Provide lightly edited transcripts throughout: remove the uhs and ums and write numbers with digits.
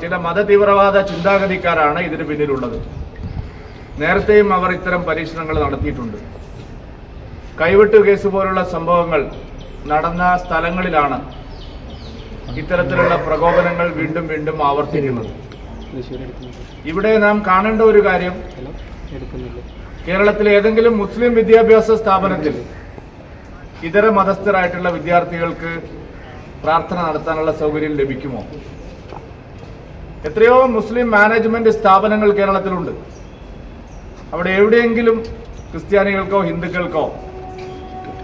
ചില മതതീവ്രവാദ ചിന്താഗതിക്കാരാണ് ഇതിന് പിന്നിലുള്ളത്. നേരത്തെയും അവർ ഇത്തരം പരീക്ഷണങ്ങൾ നടത്തിയിട്ടുണ്ട്. കൈവെട്ട് കേസ് പോലുള്ള സംഭവങ്ങൾ നടന്ന സ്ഥലങ്ങളിലാണ് ഇത്തരത്തിലുള്ള പ്രകോപനങ്ങൾ വീണ്ടും വീണ്ടും ആവർത്തിക്കുന്നത്. ഇവിടെ നാം കാണേണ്ട ഒരു കാര്യം, കേരളത്തിലെ ഏതെങ്കിലും മുസ്ലിം വിദ്യാഭ്യാസ സ്ഥാപനത്തിൽ ഇതര മതസ്ഥരായിട്ടുള്ള വിദ്യാർത്ഥികൾക്ക് പ്രാർത്ഥന നടത്താനുള്ള സൗകര്യം ലഭിക്കുമോ? എത്രയോ മുസ്ലിം മാനേജ്മെന്റ് സ്ഥാപനങ്ങൾ കേരളത്തിലുണ്ട്. അവിടെ എവിടെയെങ്കിലും ക്രിസ്ത്യാനികൾക്കോ ഹിന്ദുക്കൾക്കോ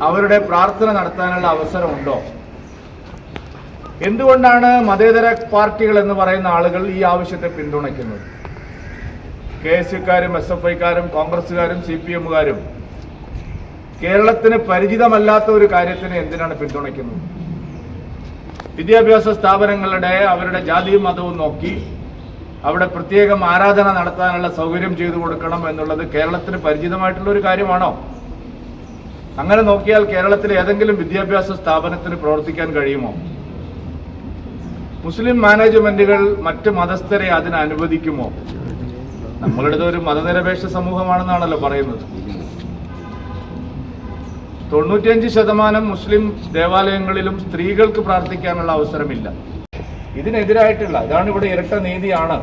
അവരുടെ പ്രാർത്ഥന നടത്താനുള്ള അവസരമുണ്ടോ? എന്തുകൊണ്ടാണ് മതേതര പാർട്ടികൾ എന്ന് പറയുന്ന ആളുകൾ ഈ ആവശ്യത്തെ പിന്തുണയ്ക്കുന്നത്? KSUക്കാരും SFIക്കാരും കോൺഗ്രസുകാരും CPMകാരും കേരളത്തിന് പരിചിതമല്ലാത്ത ഒരു കാര്യത്തിന് എന്തിനാണ് പിന്തുണയ്ക്കുന്നത്? വിദ്യാഭ്യാസ സ്ഥാപനങ്ങളുടെ അവരുടെ ജാതിയും മതവും നോക്കി അവിടെ പ്രത്യേകം ആരാധന നടത്താനുള്ള സൗകര്യം ചെയ്തു കൊടുക്കണം എന്നുള്ളത് കേരളത്തിന് പരിചിതമായിട്ടുള്ള ഒരു കാര്യമാണോ? അങ്ങനെ നോക്കിയാൽ കേരളത്തിലെ ഏതെങ്കിലും വിദ്യാഭ്യാസ സ്ഥാപനത്തിന് പ്രവർത്തിക്കാൻ കഴിയുമോ? മുസ്ലിം മാനേജ്മെന്റുകൾ മറ്റ് മതസ്ഥരെ അതിന് അനുവദിക്കുമോ? നമ്മളുടേത് ഒരു മതനിരപേക്ഷ സമൂഹമാണെന്നാണല്ലോ പറയുന്നത്. 95% മുസ്ലിം ദേവാലയങ്ങളിലും സ്ത്രീകൾക്ക് പ്രാർത്ഥിക്കാനുള്ള അവസരമില്ല. ഇതിനെതിരായിട്ടുള്ള ഇതാണ് ഇവിടെ ഇരട്ട നീതിയാണ്.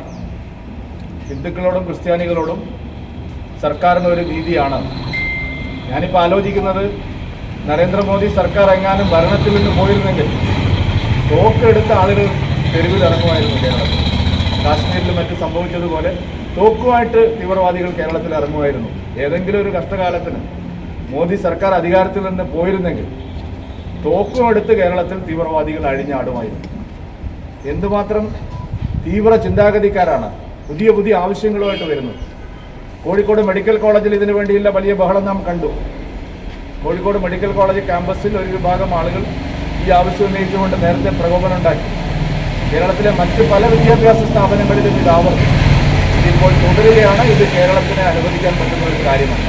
ഹിന്ദുക്കളോടും ക്രിസ്ത്യാനികളോടും സർക്കാരിന് ഒരു നീതിയാണ്. ഞാനിപ്പോൾ ആലോചിക്കുന്നത്, നരേന്ദ്രമോദി സർക്കാർ എങ്ങാനും ഭരണത്തിൽ നിന്ന് പോയിരുന്നെങ്കിൽ തോക്കെടുത്ത ആളുകൾ തെരുവിൽ ഇറങ്ങുമായിരുന്നു കേരളത്തിൽ. കാശ്മീരിൽ മറ്റ് സംഭവിച്ചതുപോലെ തോക്കുമായിട്ട് തീവ്രവാദികൾ കേരളത്തിൽ ഇറങ്ങുമായിരുന്നു. ഏതെങ്കിലും ഒരു കഷ്ടകാലത്തിന് മോദി സർക്കാർ അധികാരത്തിൽ നിന്ന് പോയിരുന്നെങ്കിൽ തോക്കുമെടുത്ത് കേരളത്തിൽ തീവ്രവാദികൾ അഴിഞ്ഞാടുമായിരുന്നു. എന്തുമാത്രം തീവ്ര ചിന്താഗതിക്കാരാണ് പുതിയ പുതിയ ആവശ്യങ്ങളുമായിട്ട് വരുന്നത്. കോഴിക്കോട് മെഡിക്കൽ കോളേജിൽ ഇതിനു വേണ്ടിയുള്ള വലിയ ബഹളം നാം കണ്ടു. കോഴിക്കോട് മെഡിക്കൽ കോളേജ് ക്യാമ്പസിൽ ഒരു വിഭാഗം ആളുകൾ ഈ ആവശ്യം ഉന്നയിച്ചുകൊണ്ട് നേരത്തെ പ്രകോപനം ഉണ്ടാക്കി. കേരളത്തിലെ മറ്റ് പല വിദ്യാഭ്യാസ സ്ഥാപനങ്ങളിലും ഇത് ആവർത്തിച്ചു. ഇതിപ്പോൾ തുടരുകയാണ്. ഇത് കേരളത്തിന് അനുവദിക്കാൻ പറ്റുന്ന ഒരു കാര്യമാണ്.